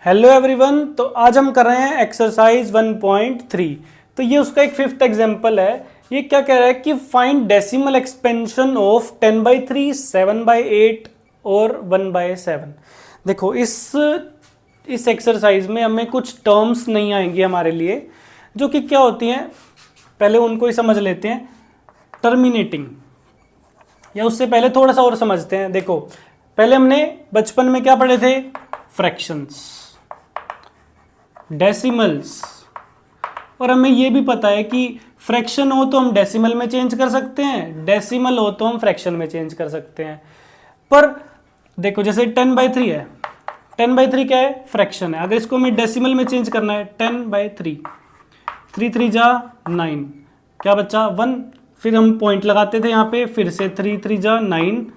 Hello everyone. तो आज हम कर रहे हैं एक्सरसाइज 1.3। तो ये उसका एक फिफ्थ एग्जांपल है। ये क्या कह रहा है कि फाइंड डेसिमल एक्सपेंशन ऑफ 10/3, 7/8 और 1/7। देखो इस एक्सरसाइज में हमें कुछ टर्म्स नहीं आएंगी हमारे लिए, जो कि क्या होती हैं पहले उनको ही समझ लेते हैं। टर्मिनेटिंग, या उससे पहले थोड़ा सा और समझते हैं। देखो पहले हमने बचपन में क्या पढ़े थे? फ्रैक्शंस, डेसिमल्स, और हमें यह भी पता है कि फ्रैक्शन हो तो हम डेसिमल में चेंज कर सकते हैं, डेसिमल हो तो हम फ्रैक्शन में चेंज कर सकते हैं। पर देखो जैसे 10/3 है, 10/3 क्या है? फ्रैक्शन है। अगर इसको हमें डेसिमल में चेंज करना है, 10/3, 3 3 जा 9, क्या बचा? 1। फिर हम पॉइंट लगाते थे यहाँ पे, फिर से 3 3 जा 9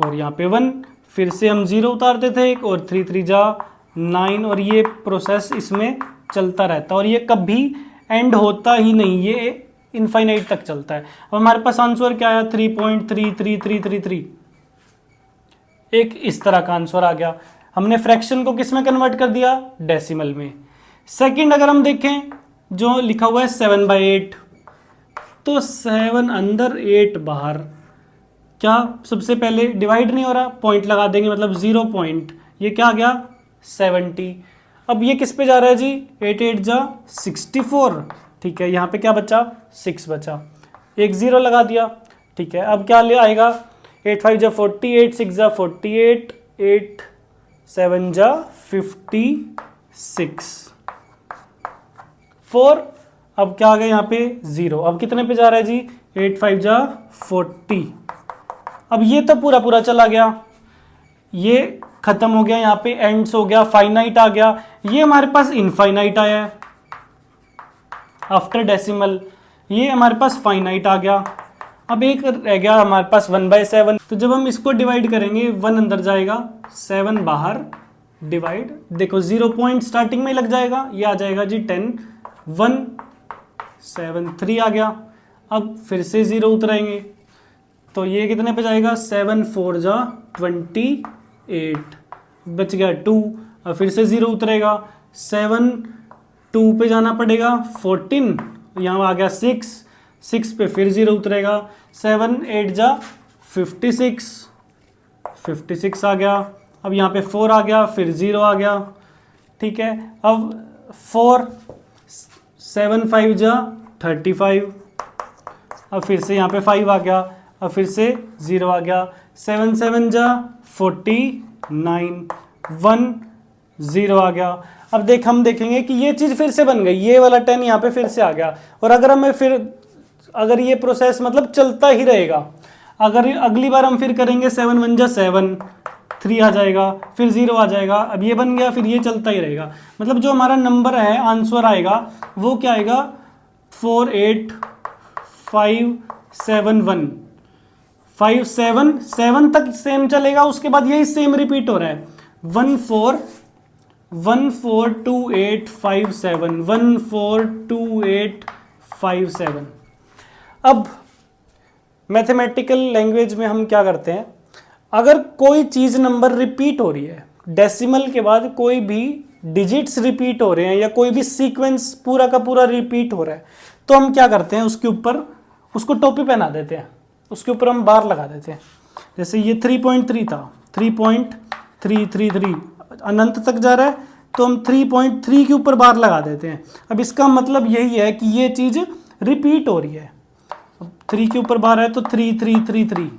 और यहाँ पे 1, फिर से हम 0 उतारते थे एक और 3 3 जा 9, और ये प्रोसेस इसमें चलता रहता है और ये कभी एंड होता ही नहीं, ये इनफाइनाइट तक चलता है। और हमारे पास आंसर क्या आया? 3.33333। एक इस तरह का आंसर आ गया। हमने फ्रैक्शन को किस में कन्वर्ट कर दिया? डेसिमल में। सेकंड अगर हम देखें, जो लिखा हुआ है 7/8, तो 7 अंदर 8 बाहर, क्या सबसे पहले डिवाइड नहीं हो रहा? पॉइंट लगा देंगे, मतलब 0 पॉइंट, ये क्या आ गया? 70। अब ये किस पे जा रहा है जी? 8 8 जा 64। ठीक है, यहाँ पे क्या बचा? 6 बचा, एक 0 लगा दिया। ठीक है, अब क्या ले आएगा? 8 5 जा 40, 8 6 जा 48, 8 7 जा 56, 4। अब क्या आ गया यहाँ पे? 0। अब कितने पे जा रहा है जी? 8 5 जा 40। अब ये तो पूरा पूरा चला गया, ये खत्म हो गया, यहाँ पे एंड्स हो गया, फाइनाइट आ गया। ये हमारे पास इनफाइनाइट आया है आफ्टर डेसिमल, ये हमारे पास फाइनाइट आ गया। अब एक रह गया हमारे पास 1/7। तो जब हम इसको डिवाइड करेंगे, 1 अंदर जाएगा, 7 बाहर, डिवाइड। देखो 0 पॉइंट स्टार्टिंग में लग जाएगा, ये आ जाएगा जी 10, 1 7 3 आ गया। अब फिर से 0 उतरेंगे, तो ये कितने पे जाएगा? 7 4 जा 28, बच गया 2। और फिर से 0 उतरेगा, 7 2 पे जाना पड़ेगा 14, यहाँ आ गया 6 6 पे फिर 0 उतरेगा, 7 8 जा 56 आ गया। अब यहाँ पे 4 आ गया, फिर 0 आ गया। ठीक है, अब 4 7 5 जा 35, अब फिर से यहाँ पे 5 आ गया, अब फिर से 0 आ गया, 7 7 जा 49, 1 0 आ गया। अब हम देखेंगे कि ये चीज़ फिर से बन गई, ये वाला 10 यहाँ पे फिर से आ गया। और अगर ये प्रोसेस मतलब चलता ही रहेगा, अगर अगली बार हम फिर करेंगे 7 1 जा 7, 3 आ जाएगा, फिर 0 आ जाएगा, अब ये बन गया, फिर ये चलता ही रहेगा। मतलब जो हमारा नंबर है, आंसर आएगा, वो क्या आएगा? 4 8 5 7 1। 5 7 7 तक सेम चलेगा, उसके बाद यही सेम रिपीट हो रहा है। 1 4 1 4 2 8 5 7, 1 4 2 8 5 7। अब मैथमेटिकल लैंग्वेज में हम क्या करते हैं, अगर कोई चीज नंबर रिपीट हो रही है, डेसिमल के बाद कोई भी डिजिट्स रिपीट हो रहे हैं, या कोई भी सीक्वेंस पूरा का पूरा रिपीट हो रहा है, तो हम क्या करते हैं, उसके ऊपर उसको टोपी पहना देते हैं, उसके ऊपर हम बार लगा देते हैं। जैसे ये 3.3 था, 3.333 अनंत तक जा रहा है, तो हम 3.3 के ऊपर बार लगा देते हैं। अब इसका मतलब यही है कि ये चीज रिपीट हो रही है। अब 3 के ऊपर बार है तो 3 3 3 3,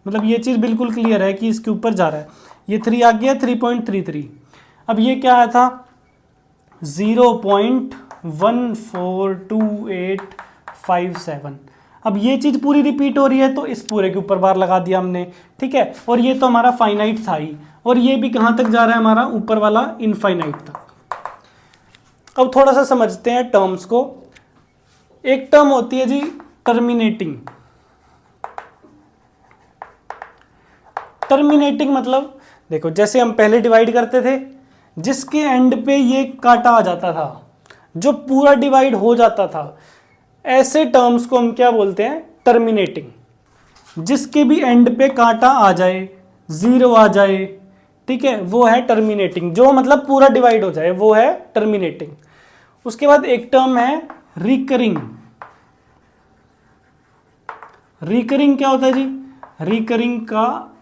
मतलब ये चीज बिल्कुल क्लियर है कि इसके ऊपर जा रहा है। ये 3 आ गया, 3.33। अब ये क्या आया था? 0.142857। अब ये चीज पूरी रिपीट हो रही है, तो इस पूरे के ऊपर बार लगा दिया हमने। ठीक है, और ये तो हमारा फाइनाइट था ही, और ये भी कहां तक जा रहा है हमारा? ऊपर वाला इनफाइनाइट तक। अब थोड़ा सा समझते हैं टर्म्स को। एक टर्म होती है जी टर्मिनेटिंग। टर्मिनेटिंग मतलब देखो, जैसे हम पहले डिवाइड करते थे, जिसके एंड पे ये काटा आ जाता था, जो पूरा डिवाइड हो जाता था, ऐसे टर्म्स को हम क्या बोलते हैं? टर्मिनेटिंग। जिसके भी एंड पे कांटा आ जाए, 0 आ जाए, ठीक है, वो है टर्मिनेटिंग, जो मतलब पूरा डिवाइड हो जाए वो है टर्मिनेटिंग। उसके बाद एक टर्म है रिकरिंग। रिकरिंग क्या होता है जी? रिकरिंग का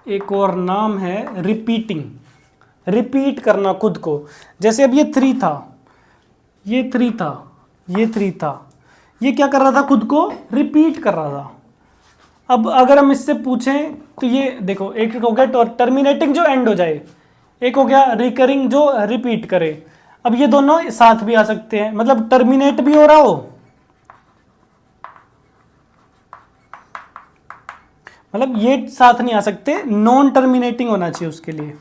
एक और नाम है रिपीटिंग, रिपीट करना खुद को। जैसे अब ये 3 था, ये 3 था, ये 3 था, ये क्या कर रहा था? खुद को रिपीट कर रहा था। अब अगर हम इससे पूछें तो ये देखो, एक हो गया टर्मिनेटिंग जो एंड हो जाए, एक हो गया रिकरिंग जो रिपीट करे। अब ये दोनों साथ भी आ सकते हैं, मतलब टर्मिनेट भी हो रहा हो, मतलब ये साथ नहीं आ सकते, नॉन टर्मिनेटिंग होना चाहिए उसके लिए।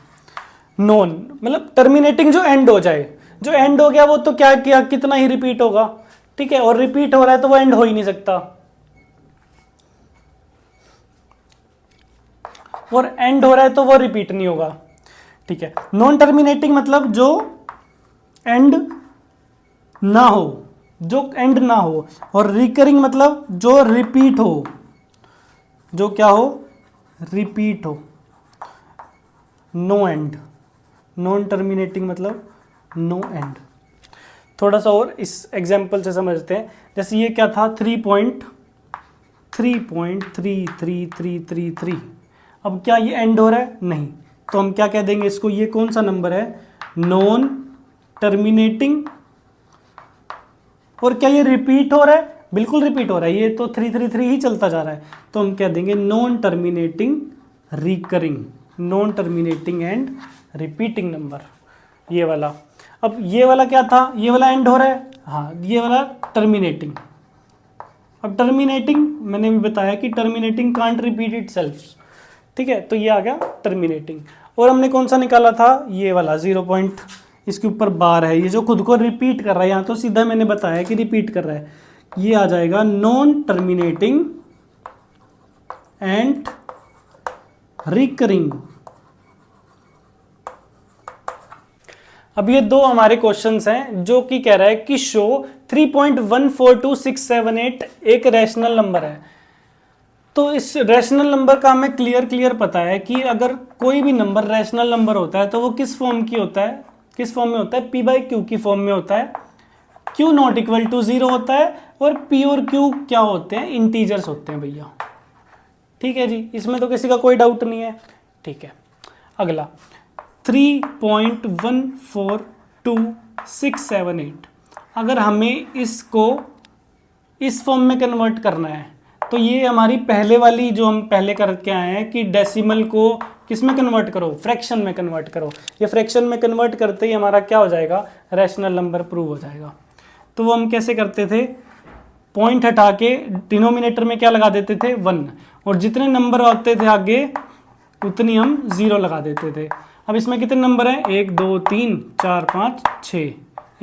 नॉन मतलब टर्मिनेटिंग जो एंड हो जाए, जो एंड हो गया वो तो क्या किया, कितना ही रिपीट होगा, ठीक है, और रिपीट हो रहा है तो वो एंड हो ही नहीं सकता, और एंड हो रहा है तो वो रिपीट नहीं होगा, ठीक है। नॉन टर्मिनेटिंग मतलब जो एंड ना हो, जो एंड ना हो, और रिकरिंग मतलब जो रिपीट हो, जो क्या हो? रिपीट हो, नो एंड। नॉन टर्मिनेटिंग मतलब नो एंड। थोड़ा सा और इस एग्जांपल से समझते हैं। जैसे ये क्या था? 3.333333। अब क्या ये एंड हो रहा है? नहीं, तो हम क्या कह देंगे इसको? ये कौन सा नंबर है? Non terminating. और क्या ये रिपीट हो रहा है? बिल्कुल रिपीट हो रहा है, ये तो 333 ही चलता जा रहा है, तो हम कह देंगे non terminating recurring, non terminating and repeating number, ये वाला। अब ये वाला क्या था? ये वाला एंड हो रहा है, हाँ, ये वाला टर्मिनेटिंग। अब टर्मिनेटिंग मैंने भी बताया कि टर्मिनेटिंग कांट रिपीट इटसेल्फ, ठीक है, तो ये आ गया टर्मिनेटिंग। और हमने कौन सा निकाला था? ये वाला 0 पॉइंट, इसके ऊपर बार है, ये जो खुद को रिपीट कर रहा है, यहाँ तो सीधा मैंने बताया कि रिपीट कर रहा है, ये आ जाएगा नॉन टर्मिनेटिंग एंड रिकरिंग। अब ये दो हमारे क्वेश्चंस हैं जो कि कह रहा है कि शो 3.142678 एक रैशनल नंबर है। तो इस रैशनल नंबर का हमें क्लियर पता है कि अगर कोई भी नंबर रैशनल नंबर होता है तो वो किस फॉर्म की होता है, किस फॉर्म में होता है? p बाई क्यू की फॉर्म में होता है। q नॉट इक्वल टू 0 होता है, और p और q क्या होते हैं? इंटीजर्स होते हैं भैया, ठीक है जी, इसमें तो किसी का कोई डाउट नहीं है, ठीक है। अगला 3.142678, अगर हमें इसको इस फॉर्म में कन्वर्ट करना है तो ये हमारी पहले वाली जो हम पहले करके आए हैं कि डेसिमल को किस में कन्वर्ट करो? फ्रैक्शन में कन्वर्ट करो। ये फ्रैक्शन में कन्वर्ट करते ही हमारा क्या हो जाएगा? रैशनल नंबर प्रूव हो जाएगा। तो वो हम कैसे करते थे? पॉइंट हटा के डिनोमिनेटर में क्या लगा देते थे? 1, और जितने नंबर आते थे आगे उतनी हम 0 लगा देते थे। अब इसमें कितने नंबर हैं? 1 2 3 4 5 6,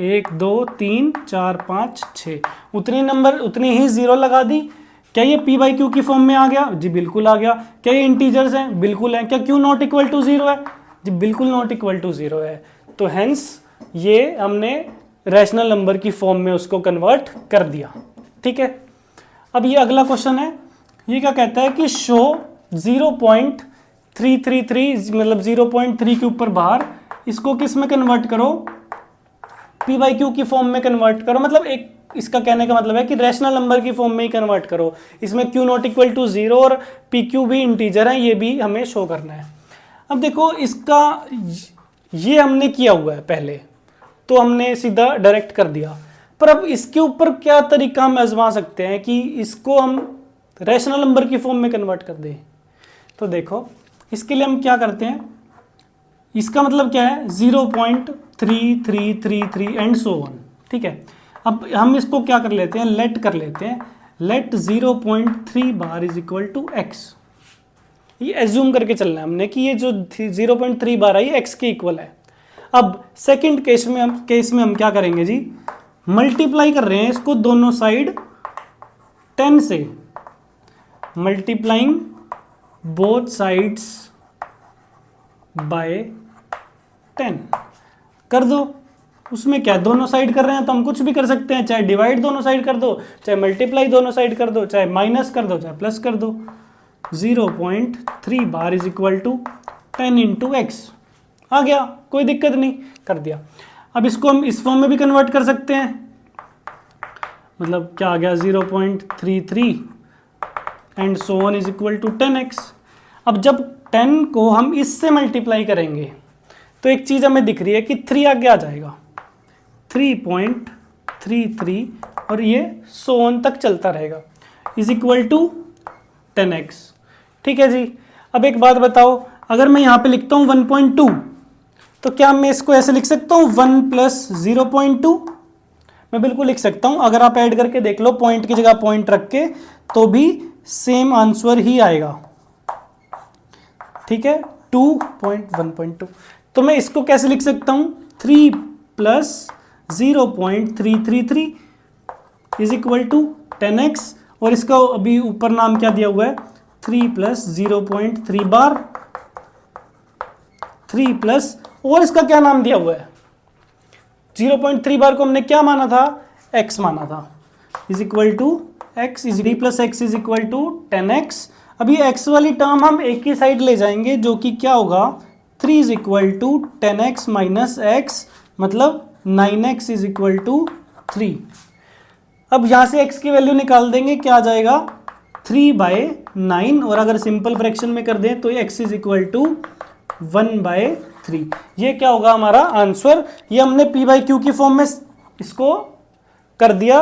1 2 3 4 5 6, उतने नंबर उतनी ही 0 लगा दी। क्या ये p बाई क्यू की फॉर्म में आ गया? जी बिल्कुल आ गया। क्या ये इंटीजर्स हैं? बिल्कुल हैं। क्या q नॉट इक्वल टू 0 है? जी बिल्कुल नॉट इक्वल टू 0 है। तो हेंस ये हमने रैशनल नंबर की फॉर्म में उसको कन्वर्ट कर दिया, ठीक है। अब ये अगला क्वेश्चन है, ये क्या कहता है कि शो 0.333 मतलब 0.3 के ऊपर बाहर, इसको किस में कन्वर्ट करो? p बाई क्यू की फॉर्म में कन्वर्ट करो। मतलब एक इसका कहने का मतलब है कि रैशनल नंबर की फॉर्म में ही कन्वर्ट करो। इसमें q नॉट इक्वल टू 0 और पी क्यू भी इंटीजर है, ये भी हमें शो करना है। अब देखो इसका ये हमने किया हुआ है पहले, तो हमने सीधा डायरेक्ट कर दिया, पर अब इसके ऊपर क्या तरीका हम आजमा सकते हैं कि इसको हम रैशनल नंबर की फॉर्म में कन्वर्ट कर दें। तो देखो इसके लिए हम क्या करते हैं, इसका मतलब क्या है? 0.3333 एंड सो ऑन, ठीक है। अब हम इसको क्या कर लेते हैं? लेट कर लेते हैं, let 0.3 bar is equal to x. ये एज्यूम करके चलना है हमने कि ये जो 0.3 बार है ये एक्स के इक्वल है। अब सेकंड केस में हम क्या करेंगे जी? मल्टीप्लाई कर रहे हैं इसको दोनों साइड 10 से, मल्टीप्लाइंग बोथ साइड्स बाय 10 कर दो। उसमें क्या, दोनों साइड कर रहे हैं तो हम कुछ भी कर सकते हैं, चाहे डिवाइड दोनों साइड कर दो, चाहे मल्टीप्लाई दोनों साइड कर दो, चाहे माइनस कर दो, चाहे प्लस कर दो। 0.3 bar is equal to 10 into x आ गया, कोई दिक्कत नहीं, कर दिया। अब इसको हम इस फॉर्म में भी कन्वर्ट कर सकते हैं, मतलब क्या आ गया 0.33 and so on is equal to 10x। अब जब 10 को हम इससे मल्टीप्लाई करेंगे तो एक चीज़ हमें दिख रही है कि 3 आगे आ जाएगा, 3.33 और ये सो ऑन तक चलता रहेगा, इज इक्वल टू 10x। ठीक है जी। अब एक बात बताओ, अगर मैं यहाँ पे लिखता हूँ 1.2 तो क्या मैं इसको ऐसे लिख सकता हूँ 1 प्लस 0.2? मैं बिल्कुल लिख सकता हूँ, अगर आप ऐड करके देख लो पॉइंट की जगह पॉइंट रख के तो भी सेम आंसर ही आएगा। ठीक है, 2.1.2। तो मैं इसको कैसे लिख सकता हूँ, 3 plus 0.333 is equal to 10x, और इसका अभी ऊपर नाम क्या दिया हुआ है, 3 प्लस 0.3 बार 3 प्लस, और इसका क्या नाम दिया हुआ है, 0.3 बार को हमने क्या माना था, x माना था, is equal to x is 3 plus x is equal to 10x। अभी x वाली टर्म हम एक ही साइड ले जाएंगे, जो कि क्या होगा, 3 is equal to 10x minus x, मतलब 9x इज इक्वल टू 3। अब यहाँ से x की वैल्यू निकाल देंगे, क्या आ जाएगा 3/9, और अगर सिंपल फ्रैक्शन में कर दें तो x इज इक्वल टू 1/3। ये क्या होगा हमारा आंसर। ये हमने p/q की फॉर्म में इसको कर दिया,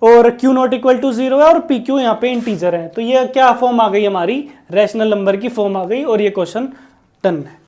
और q नॉट इक्वल टू 0 है और pq यहाँ पे इंटीजर है, तो ये क्या फॉर्म आ गई हमारी, रैशनल नंबर की फॉर्म आ गई, और ये क्वेश्चन डन है।